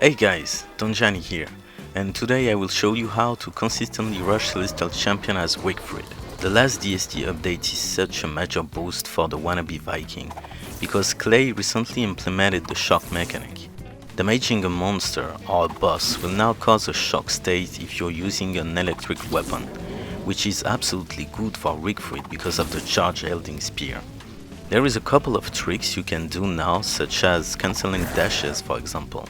Hey guys, Giani here, and today I will show you how to consistently rush Celestial Champion as Wigfrid. The last DST update is such a major boost for the wannabe Viking, because Clay recently implemented the shock mechanic. Damaging a monster or a boss will now cause a shock state if you're using an electric weapon, which is absolutely good for Wigfrid because of the charge elding spear. There is a couple of tricks you can do now, such as cancelling dashes for example.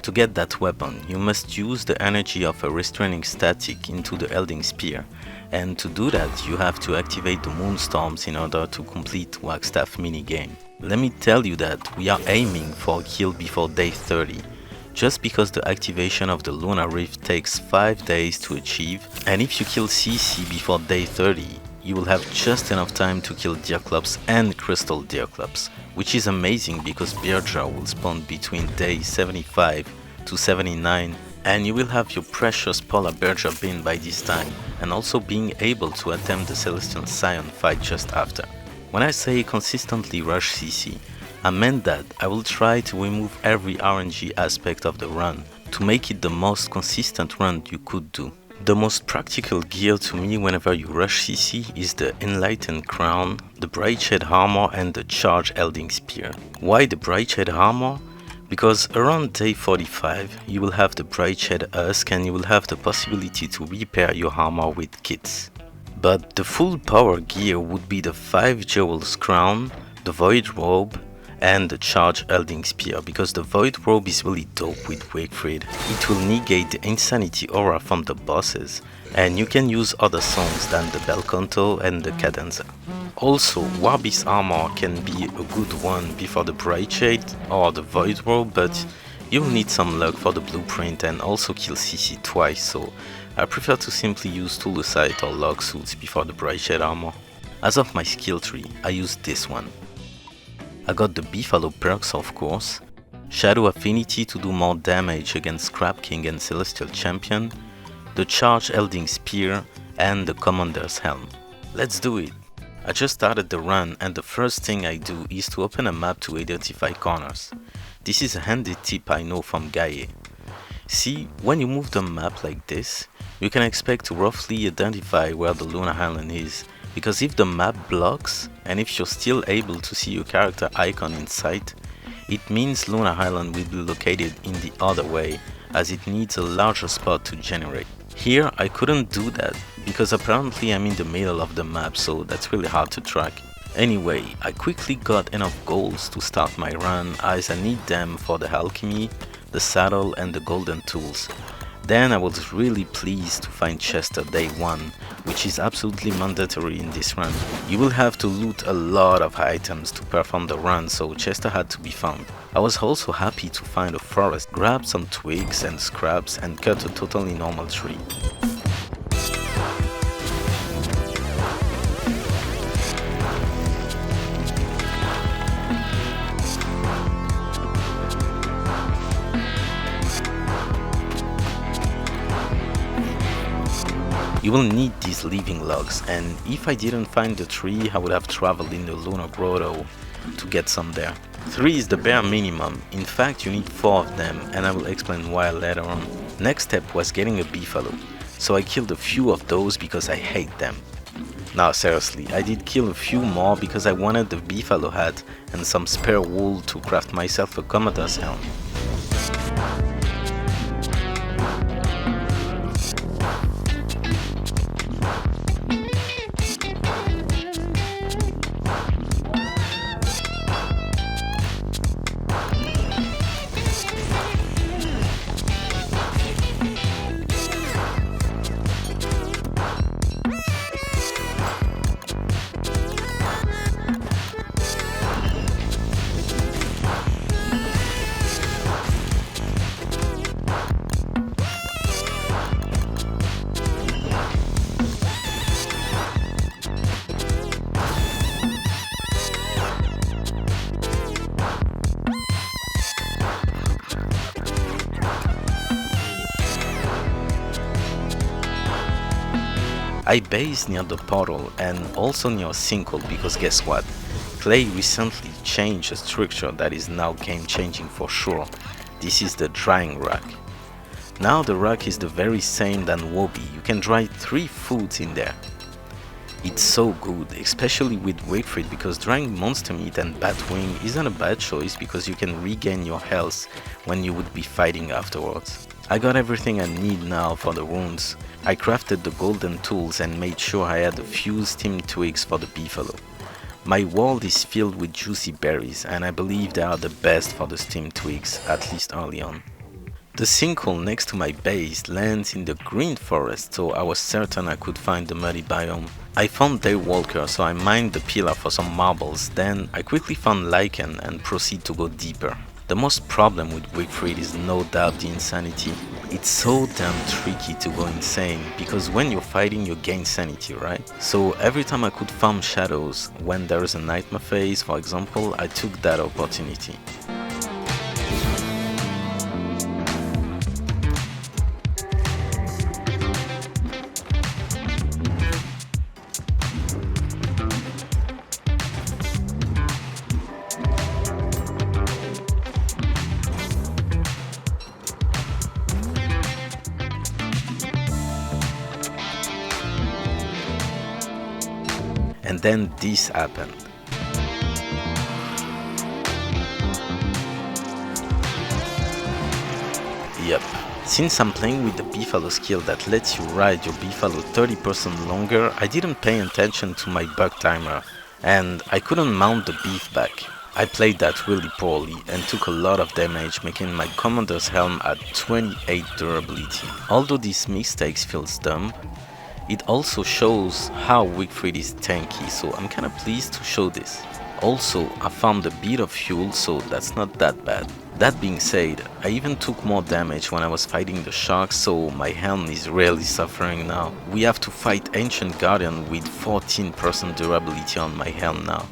To get that weapon, you must use the energy of a restraining static into the elding spear, and to do that you have to activate the Moonstorms in order to complete Wagstaff minigame. Let me tell you that we are aiming for a kill before day 30, just because the activation of the Lunar Rift takes 5 days to achieve, and if you kill CC before day 30, you will have just enough time to kill Deerclops and Crystal Deerclops, which is amazing because Bearjaw will spawn between day 75 to 79, and you will have your precious Polar Bearjaw bin by this time, and also being able to attempt the Celestial Scion fight just after. When I say consistently rush CC, I meant that I will try to remove every RNG aspect of the run to make it the most consistent run you could do. The most practical gear to me whenever you rush CC is the enlightened crown, the bright shed armor and the charge elding spear. Why the bright shed armor? Because around day 45 you will have the bright shed husk and you will have the possibility to repair your armor with kits. But the full power gear would be the 5 jewels crown, the void robe and the charge elding spear, because the void robe is really dope with Wigfrid. It will negate the insanity aura from the bosses, and you can use other songs than the bel canto and the cadenza. Also, Warbot's armor can be a good one before the bright shade or the void robe, but you'll need some luck for the blueprint and also kill CC twice, so I prefer to simply use Tulusite or log suits before the bright shade armor. As of my skill tree, I use this one. I got the Beefalo perks of course, Shadow Affinity to do more damage against Scrap King and Celestial Champion, the Charge Elding Spear and the Commander's Helm. Let's do it! I just started the run and the first thing I do is to open a map to identify corners. This is a handy tip I know from Giani. See, when you move the map like this, you can expect to roughly identify where the Lunar Island is, because if the map blocks and if you're still able to see your character icon in sight, it means Lunar Island will be located in the other way, as it needs a larger spot to generate. Here I couldn't do that because apparently I'm in the middle of the map, so that's really hard to track. Anyway, I quickly got enough golds to start my run, as I need them for the alchemy, the saddle and the golden tools. Then I was really pleased to find Chester day 1, which is absolutely mandatory in this run. You will have to loot a lot of items to perform the run, so Chester had to be found. I was also happy to find a forest, grab some twigs and scraps and cut a totally normal tree. You will need these living logs, and if I didn't find the tree, I would have traveled in the Lunar Grotto to get some there. 3 is the bare minimum, in fact you need 4 of them, and I will explain why later on. Next step was getting a beefalo, so I killed a few of those because I hate them. Now seriously, I did kill a few more because I wanted the beefalo hat and some spare wool to craft myself a Commander's Helm. I base near the portal and also near a sinkhole because guess what? Clay recently changed a structure that is now game changing for sure. This is the drying rack. Now the rack is the very same than Wobby. You can dry 3 foods in there. It's so good, especially with Wigfrid, because drying monster meat and batwing isn't a bad choice because you can regain your health when you would be fighting afterwards. I got everything I need now for the wounds. I crafted the golden tools and made sure I had a few steam twigs for the beefalo. My world is filled with juicy berries and I believe they are the best for the steam twigs, at least early on. The sinkhole next to my base lands in the green forest, so I was certain I could find the muddy biome. I found Daywalker, so I mined the pillar for some marbles, then I quickly found lichen and proceed to go deeper. The most problem with Wigfrid is no doubt the insanity. It's so damn tricky to go insane, because when you're fighting you gain sanity, right? So every time I could farm shadows, when there is a nightmare phase for example, I took that opportunity. And then this happened. Yep. Since I'm playing with the beefalo skill that lets you ride your beefalo 30% longer, I didn't pay attention to my bug timer, and I couldn't mount the beef back. I played that really poorly and took a lot of damage, making my commander's helm at 28 durability. Although these mistakes feels dumb, it also shows how Wigfrid is tanky, so I'm kinda pleased to show this. Also, I found a bit of fuel, so that's not that bad. That being said, I even took more damage when I was fighting the sharks, so my helm is really suffering now. We have to fight Ancient Guardian with 14% durability on my helm now.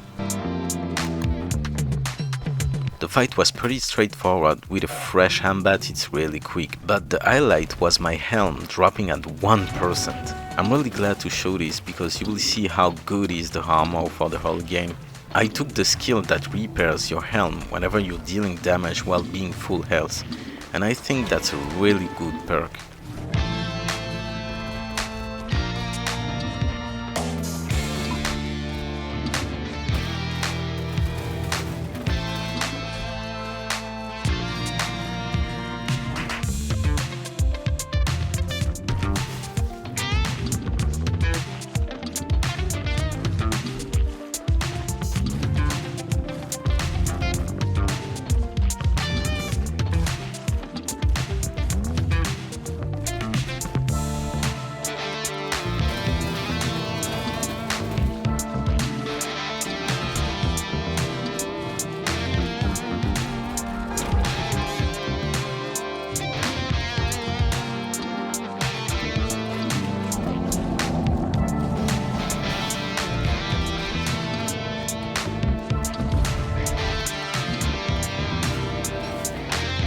The fight was pretty straightforward. With a fresh hambat it's really quick, but the highlight was my helm dropping at 1%. I'm really glad to show this because you will see how good is the armor for the whole game. I took the skill that repairs your helm whenever you're dealing damage while being full health, and I think that's a really good perk.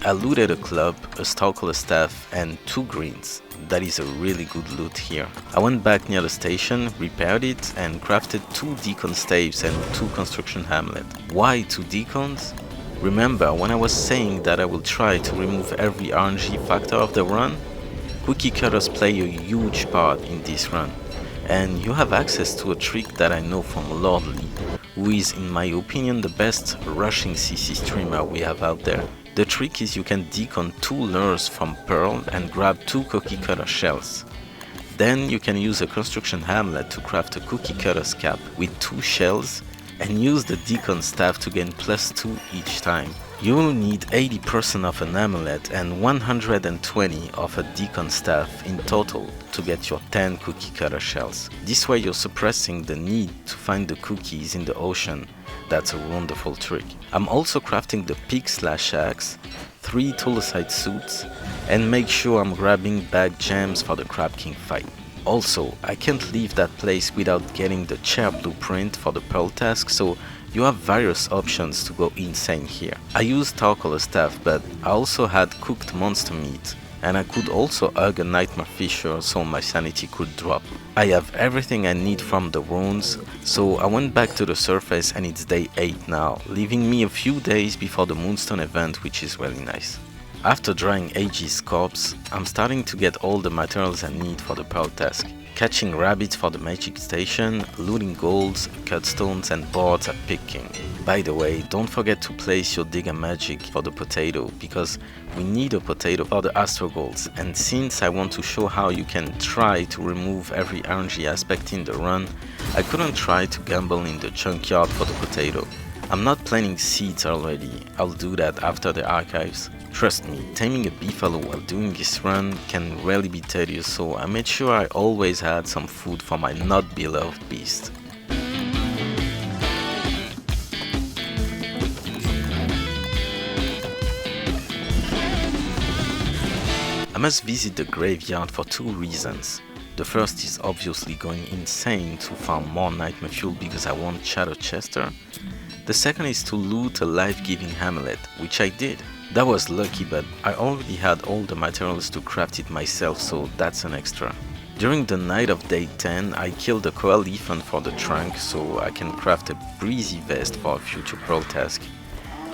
I looted a club, a stalker staff and 2 greens. That is a really good loot here. I went back near the station, repaired it and crafted 2 deacon staves and 2 construction hamlet. Why 2 deacons? Remember when I was saying that I will try to remove every RNG factor of the run? Cookie cutters play a huge part in this run. And you have access to a trick that I know from Lordly, who is in my opinion the best rushing CC streamer we have out there. The trick is you can decon 2 lures from Pearl and grab 2 cookie cutter shells. Then you can use a construction hamlet to craft a cookie cutter's cap with 2 shells and use the decon staff to gain +2 each time. You will need 80% of an amulet and 120 of a decon staff in total to get your 10 cookie cutter shells. This way you're suppressing the need to find the cookies in the ocean. That's a wonderful trick. I'm also crafting the pick/axe, 3 Tulosite suits, and make sure I'm grabbing bag gems for the Crab King fight. Also, I can't leave that place without getting the chair blueprint for the Pearl task, so you have various options to go insane here. I used Tarkola staff, but I also had cooked monster meat, and I could also hug a nightmare fisher so my sanity could drop. I have everything I need from the runes, so I went back to the surface and it's day 8 now, leaving me a few days before the Moonstorm event, which is really nice. After drying AG's corpse, I'm starting to get all the materials I need for the pearl task. Catching rabbits for the magic station, looting golds, cut stones and boards at picking. By the way, don't forget to place your digger magic for the potato, because we need a potato for the astro golds, and since I want to show how you can try to remove every RNG aspect in the run, I couldn't try to gamble in the junkyard for the potato. I'm not planning seeds already, I'll do that after the archives. Trust me, taming a beefalo while doing this run can really be tedious, so I made sure I always had some food for my not beloved beast. I must visit the graveyard for two reasons. The first is obviously going insane to farm more nightmare fuel because I want Shadow Chester. The second is to loot a life-giving amulet, which I did. That was lucky, but I already had all the materials to craft it myself, so that's an extra. During the night of day 10, I killed a koa elephant for the trunk, so I can craft a breezy vest for a future pearl task.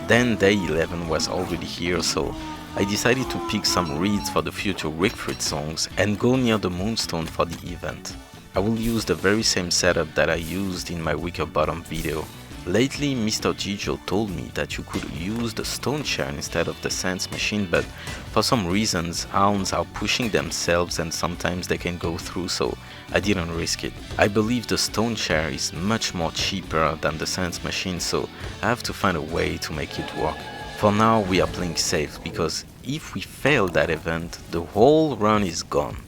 Then day 11 was already here, so I decided to pick some reeds for the future Wigfrid songs and go near the Moonstone for the event. I will use the very same setup that I used in my Wicker Bottom video. Lately, Mr. Gijo told me that you could use the stone chair instead of the sense machine, but for some reasons hounds are pushing themselves and sometimes they can go through, so I didn't risk it. I believe the stone chair is much more cheaper than the sense machine, so I have to find a way to make it work. For now we are playing safe, because if we fail that event, the whole run is gone.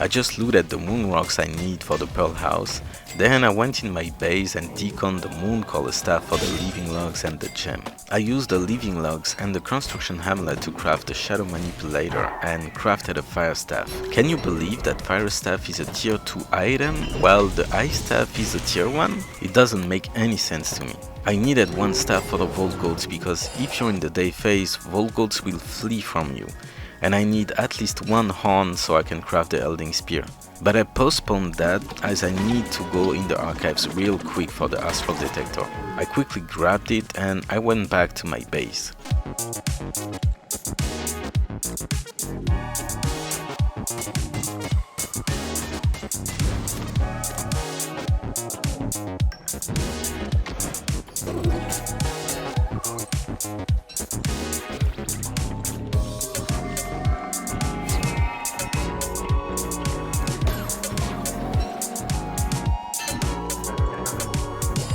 I just looted the moon rocks I need for the pearl house, then I went in my base and deconned the moon color staff for the living logs and the gem. I used the living logs and the construction hamlet to craft the shadow manipulator and crafted a fire staff. Can you believe that fire staff is a tier 2 item while the ice staff is a tier 1? It doesn't make any sense to me. I needed one staff for the Volt Goats because if you're in the day phase, Volt Goats will flee from you. And I need at least one horn so I can craft the elding spear. But I postponed that as I need to go in the archives real quick for the astral detector. I quickly grabbed it and I went back to my base.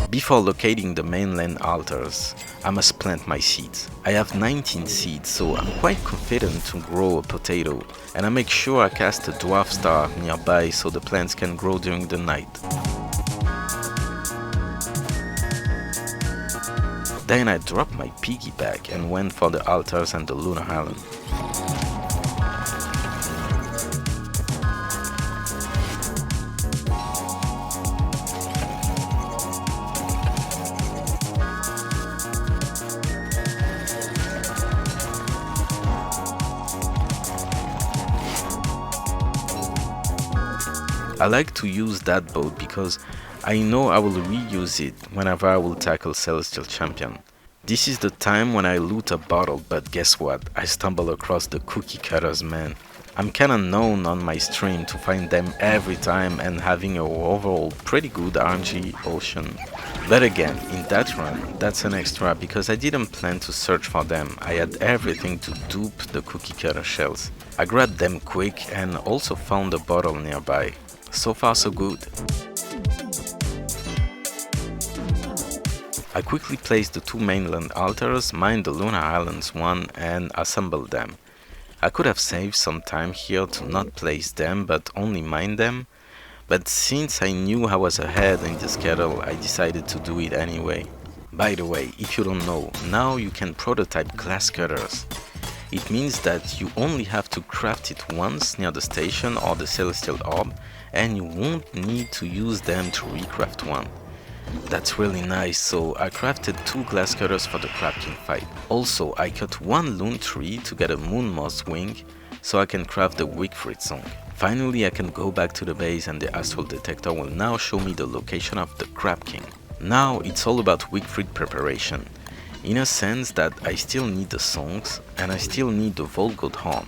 Before locating the mainland altars, I must plant my seeds. I have 19 seeds, so I'm quite confident to grow a potato, and I make sure I cast a dwarf star nearby so the plants can grow during the night. Then I dropped my piggyback and went for the altars and the Lunar Island. I like to use that boat because I know I will reuse it whenever I will tackle Celestial Champion. This is the time when I loot a bottle, but guess what? I stumble across the cookie cutters, man. I'm kinda known on my stream to find them every time and having a overall pretty good RNG ocean. But again, in that run, that's an extra because I didn't plan to search for them. I had everything to dupe the cookie cutter shells. I grabbed them quick and also found a bottle nearby. So far so good. I quickly placed the two mainland altars, mined the Lunar Islands one and assembled them. I could have saved some time here to not place them but only mine them, but since I knew I was ahead in the schedule I decided to do it anyway. By the way, if you don't know, now you can prototype glass cutters. It means that you only have to craft it once near the station or the Celestial Orb, and you won't need to use them to recraft one. That's really nice, so I crafted 2 glass cutters for the Crab King fight. Also, I cut 1 loon tree to get a moon moss wing, so I can craft the Wigfrid song. Finally, I can go back to the base and the astral detector will now show me the location of the Crab King. Now it's all about Wigfrid preparation, in a sense that I still need the songs and I still need the Volgold horn.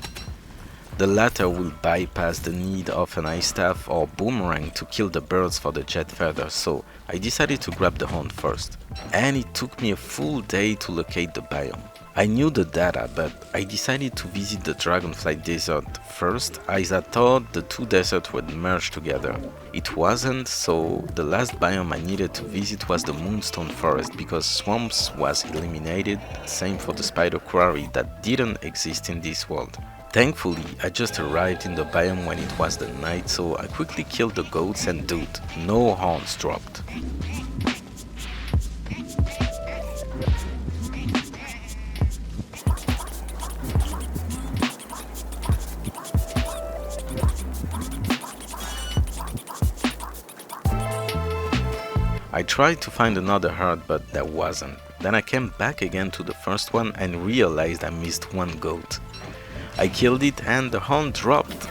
The latter will bypass the need of an ice staff or boomerang to kill the birds for the jet feather, so I decided to grab the horn first. And it took me a full day to locate the biome. I knew the data, but I decided to visit the Dragonfly Desert first, as I thought the 2 deserts would merge together. It wasn't, so the last biome I needed to visit was the Moonstone Forest because swamps was eliminated, same for the Spider Quarry that didn't exist in this world. Thankfully, I just arrived in the biome when it was the night, so I quickly killed the goats and dude, no horns dropped. I tried to find another herd, but there wasn't. Then I came back again to the first one and realized I missed 1 goat. I killed it and the horn dropped.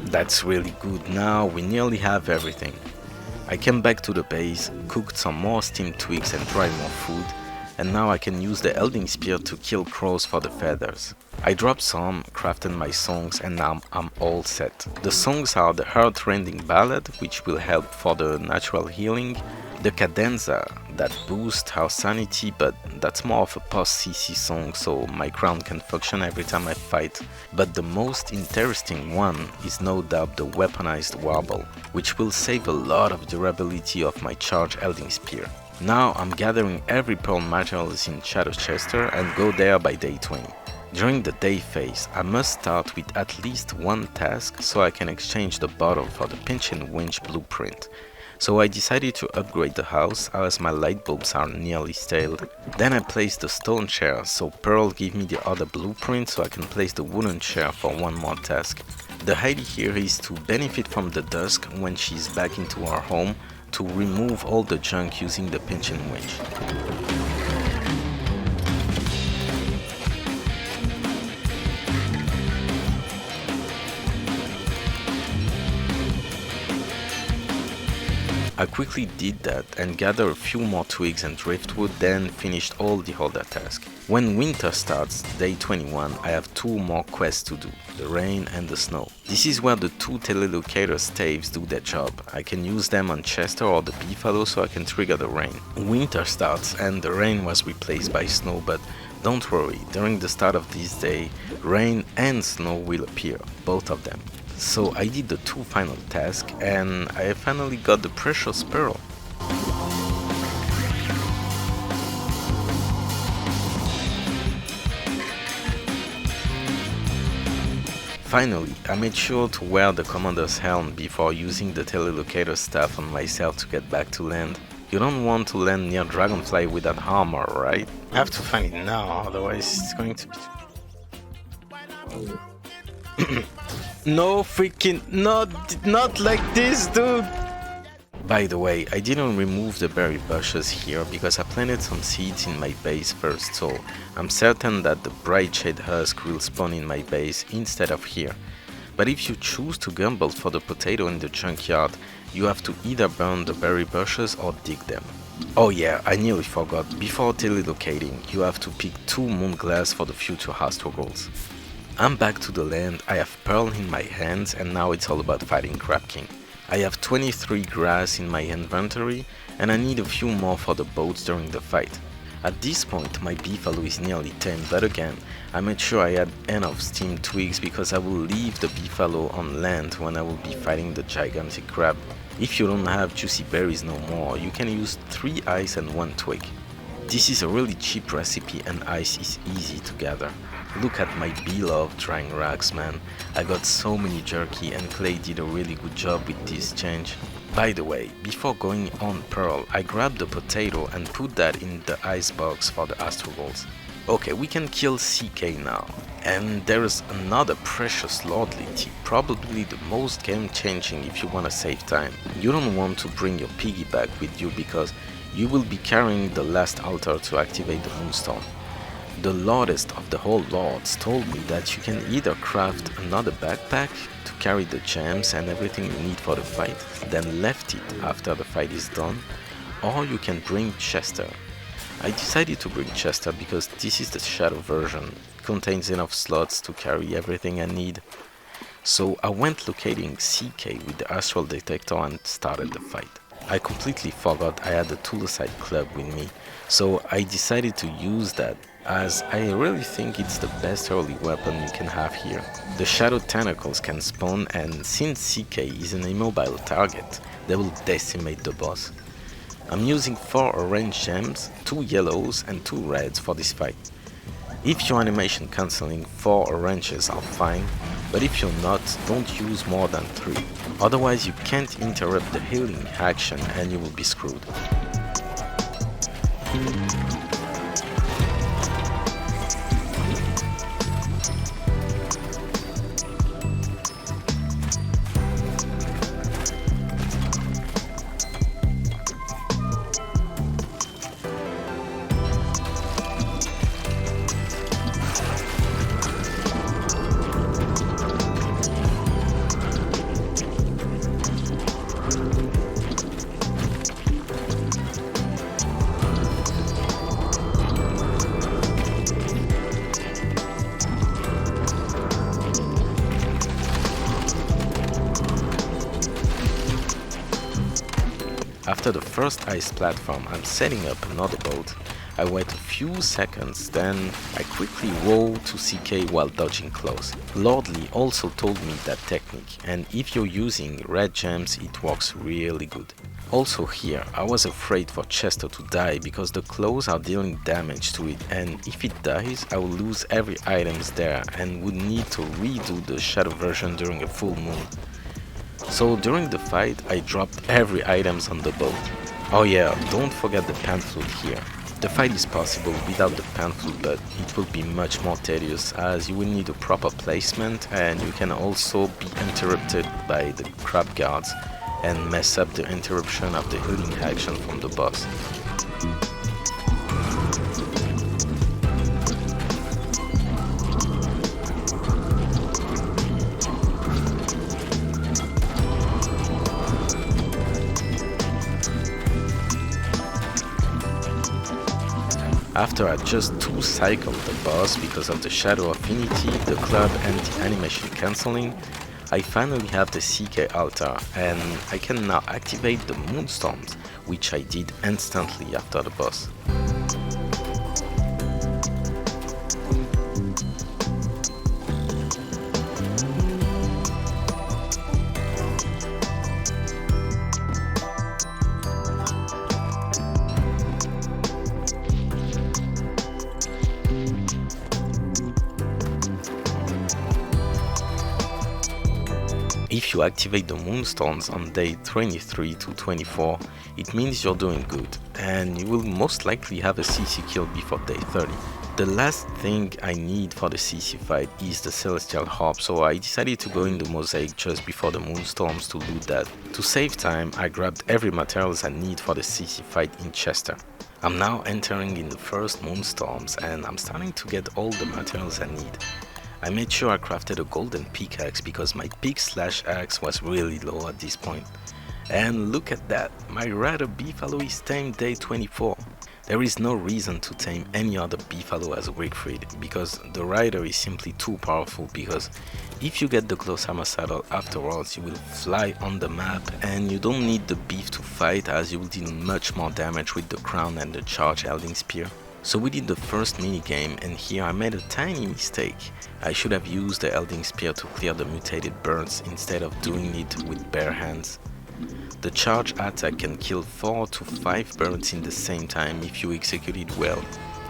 That's really good, now we nearly have everything. I came back to the base, cooked some more steamed twigs and dried more food, and now I can use the elding spear to kill crows for the feathers. I dropped some, crafted my songs, and now I'm all set. The songs are the heart-rending ballad, which will help for the natural healing, the cadenza, that boosts our sanity, but that's more of a post-CC song, so my crown can function every time I fight. But the most interesting one is no doubt the weaponized warble, which will save a lot of durability of my charged elding spear. Now I'm gathering every pearl materials in Shadow Chester and go there by day 20. During the day phase, I must start with at least 1 task so I can exchange the bottle for the pinch and winch blueprint. So I decided to upgrade the house as my light bulbs are nearly stale. Then I placed the stone chair so Pearl give me the other blueprint so I can place the wooden chair for 1 more task. The idea here is to benefit from the dusk when she's back into our home to remove all the junk using the pinch and winch. I quickly did that and gathered a few more twigs and driftwood, then finished all the other tasks. When winter starts, day 21, I have 2 more quests to do, the rain and the snow. This is where the 2 telelocator staves do their job. I can use them on Chester or the Beefalo so I can trigger the rain. Winter starts and the rain was replaced by snow, but don't worry, during the start of this day, rain and snow will appear, both of them. So I did the 2 final tasks and I finally got the precious pearl. Finally, I made sure to wear the commander's helm before using the telelocator staff on myself to get back to land. You don't want to land near Dragonfly without armor, right? I have to find it now, otherwise it's going to be... No freaking, not like this, dude! By the way, I didn't remove the berry bushes here because I planted some seeds in my base first, so I'm certain that the bright shade husk will spawn in my base instead of here. But if you choose to gamble for the potato in the junkyard, you have to either burn the berry bushes or dig them. Oh yeah, I nearly forgot, before telelocating, you have to pick 2 moon glass for the future astral goals. I'm back to the land, I have pearl in my hands and now it's all about fighting Crab King. I have 23 grass in my inventory and I need a few more for the boats during the fight. At this point my beefalo is nearly 10, but again, I made sure I had enough steamed twigs because I will leave the beefalo on land when I will be fighting the gigantic crab. If you don't have juicy berries no more, you can use 3 ice and 1 twig. This is a really cheap recipe and ice is easy to gather. Look at my beloved drying racks, man. I got so many jerky and Clay did a really good job with this change. By the way, before going on Pearl, I grabbed the potato and put that in the ice box for the astral goals. Okay, we can kill CK now. And there is another precious lordly tip, probably the most game changing if you want to save time. You don't want to bring your piggyback with you because you will be carrying the last altar to activate the Moonstorm. The lordest of the whole lords told me that you can either craft another backpack to carry the gems and everything you need for the fight, then left it after the fight is done, or you can bring Chester. I decided to bring Chester because this is the shadow version. It contains enough slots to carry everything I need. So I went locating CK with the astral detector and started the fight. I completely forgot I had the Tulicite club with me, so I decided to use that as I really think it's the best early weapon you can have here. The shadow tentacles can spawn, and since CK is an immobile target, they will decimate the boss. I'm using 4 orange gems, 2 yellows and 2 reds for this fight. If you're animation cancelling, 4 oranges are fine, but if you're not, don't use more than 3. Otherwise you can't interrupt the healing action and you will be screwed. After the first ice platform, I'm setting up another boat. I wait a few seconds, then I quickly roll to CK while dodging close. Lordly also told me that technique, and if you're using red gems, it works really good. Also here, I was afraid for Chester to die because the claws are dealing damage to it, and if it dies, I will lose every items there and would need to redo the shadow version during a full moon. So during the fight, I dropped every items on the boat. Oh yeah, don't forget the pan flute here. The fight is possible without the pan flute, but it will be much more tedious as you will need a proper placement, and you can also be interrupted by the crab guards and mess up the interruption of the healing action from the boss. After I just 2-cycled the boss because of the shadow affinity, the club and the animation cancelling, I finally have the CK altar and I can now activate the Moonstorms, which I did instantly after the boss. If you activate the Moonstorms on day 23 to 24, it means you're doing good, and you will most likely have a CC kill before day 30. The last thing I need for the CC fight is the Celestial Harp, so I decided to go in the Mosaic just before the Moonstorms to loot that. To save time, I grabbed every materials I need for the CC fight in Chester. I'm now entering in the first Moonstorms, and I'm starting to get all the materials I need. I made sure I crafted a golden pickaxe because my pick/axe was really low at this point. And look at that, my Rider Beefalo is tamed day 24. There is no reason to tame any other Beefalo as Wigfrid because the Rider is simply too powerful, because if you get the close armor saddle afterwards, you will fly on the map and you don't need the beef to fight as you will deal much more damage with the crown and the charge elding spear. So we did the first minigame, and here I made a tiny mistake. I should have used the elding spear to clear the mutated birds instead of doing it with bare hands. The charge attack can kill 4 to 5 birds in the same time if you execute it well.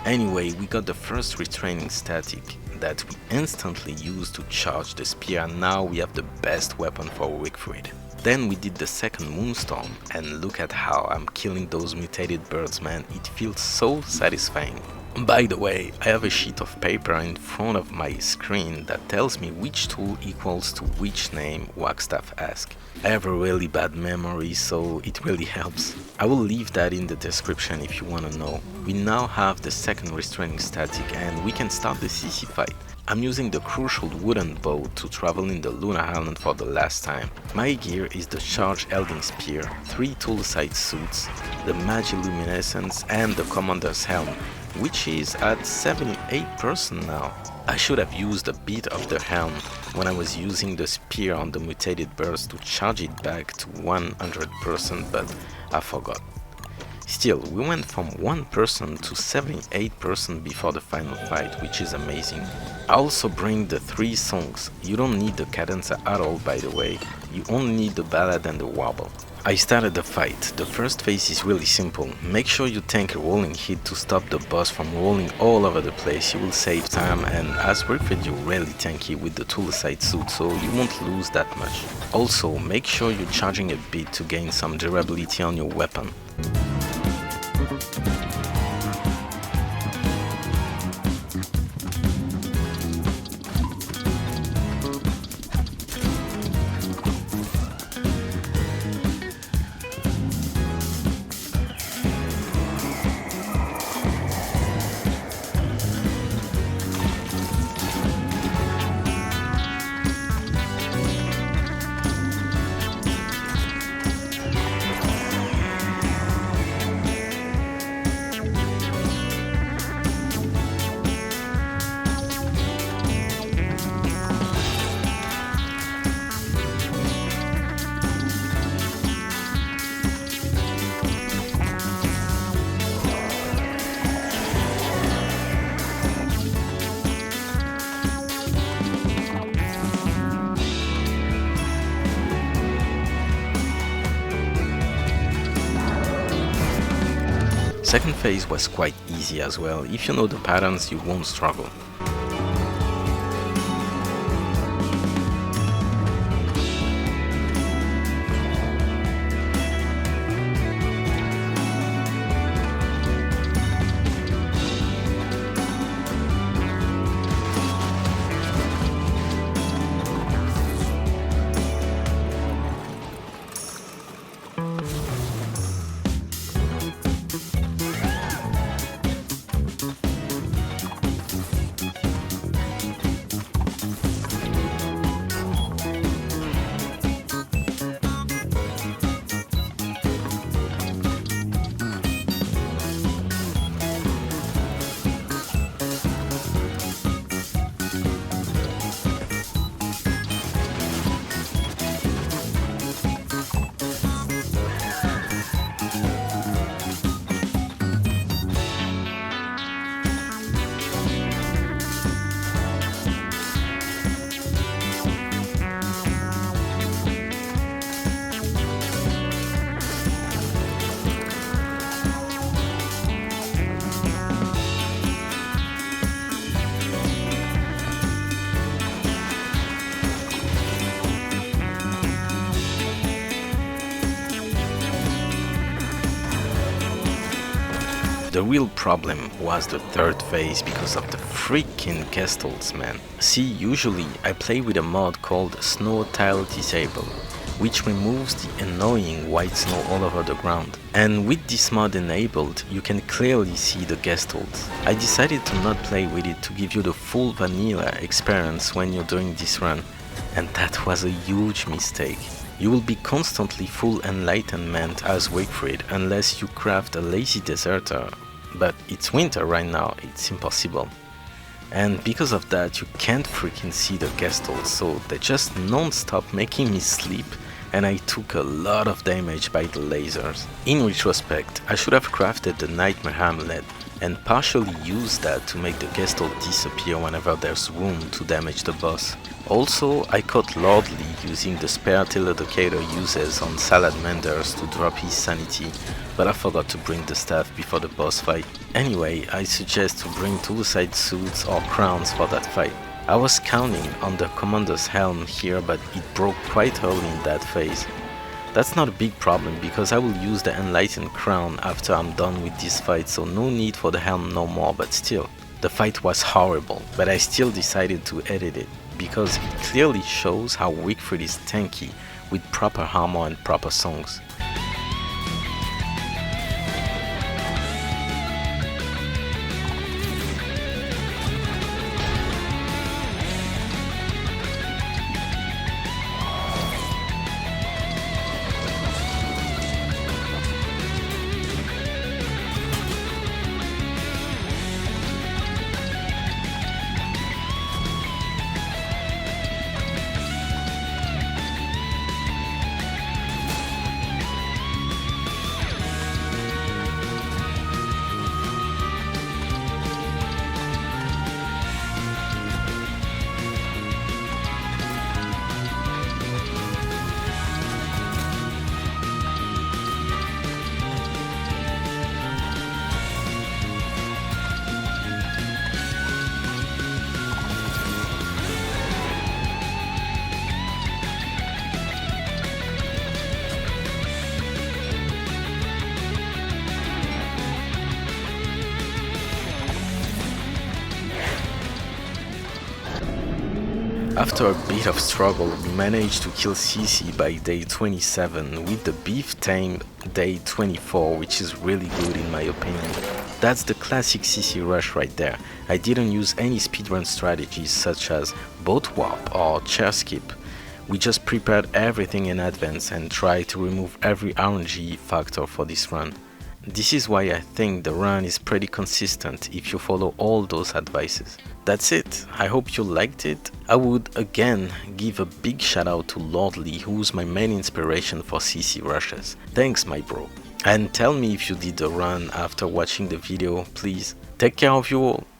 Anyway, we got the first retraining static that we instantly used to charge the spear, and now we have the best weapon for Wigfrid. Then we did the second Moonstorm, and look at how I'm killing those mutated birds, man, it feels so satisfying. By the way, I have a sheet of paper in front of my screen that tells me which tool equals to which name Wagstaff asked. I have a really bad memory, so it really helps. I will leave that in the description if you want to know. We now have the second restraining static and we can start the CC fight. I'm using the crucial wooden boat to travel in the Lunar Island for the last time. My gear is the charged elding spear, 3 tool-side suits, the Magiluminescence and the commander's helm, which is at 78% now. I should have used a bit of the helm when I was using the spear on the mutated burst to charge it back to 100%, but I forgot. Still, we went from 1% to 78% before the final fight, which is amazing. I also bring the 3 songs. You don't need the cadenza at all, by the way, you only need the ballad and the warble. I started the fight. The first phase is really simple. Make sure you tank a rolling hit to stop the boss from rolling all over the place. You will save time, and as Wigfrid you're really tanky with the tool-side suit, so you won't lose that much. Also, make sure you're charging a bit to gain some durability on your weapon. Second phase was quite easy as well. If you know the patterns, you won't struggle. The real problem was the third phase because of the freaking castles, man. See, usually I play with a mod called Snow Tile Disable, which removes the annoying white snow all over the ground. And with this mod enabled, you can clearly see the castles. I decided to not play with it to give you the full vanilla experience when you're doing this run, and that was a huge mistake. You will be constantly full enlightenment as Wigfrid unless you craft a lazy deserter, but it's winter right now, it's impossible. And because of that you can't freaking see the castles, so they just non-stop making me sleep, and I took a lot of damage by the lasers. In retrospect, I should have crafted the Nightmare Hamlet and partially used that to make the castle disappear whenever there's room to damage the boss. Also, I caught Lordly using the spare telelocator uses on Salamanders to drop his sanity, but I forgot to bring the staff before the boss fight. Anyway, I suggest to bring two-side suits or crowns for that fight. I was counting on the commander's helm here, but it broke quite early in that phase. That's not a big problem because I will use the enlightened crown after I'm done with this fight, so no need for the helm no more. But still, the fight was horrible, but I still decided to edit it because it clearly shows how Wigfrid is tanky with proper armor and proper songs. After a bit of struggle, we managed to kill CC by day 27 with the beef tamed day 24, which is really good in my opinion. That's the classic CC rush right there. I didn't use any speedrun strategies such as boat warp or chair skip. We just prepared everything in advance and tried to remove every RNG factor for this run. This is why I think the run is pretty consistent if you follow all those advices. That's it, I hope you liked it. I would again give a big shout out to Lordly, who's my main inspiration for CC rushes. Thanks my bro. And tell me if you did the run after watching the video, please. Take care of you all.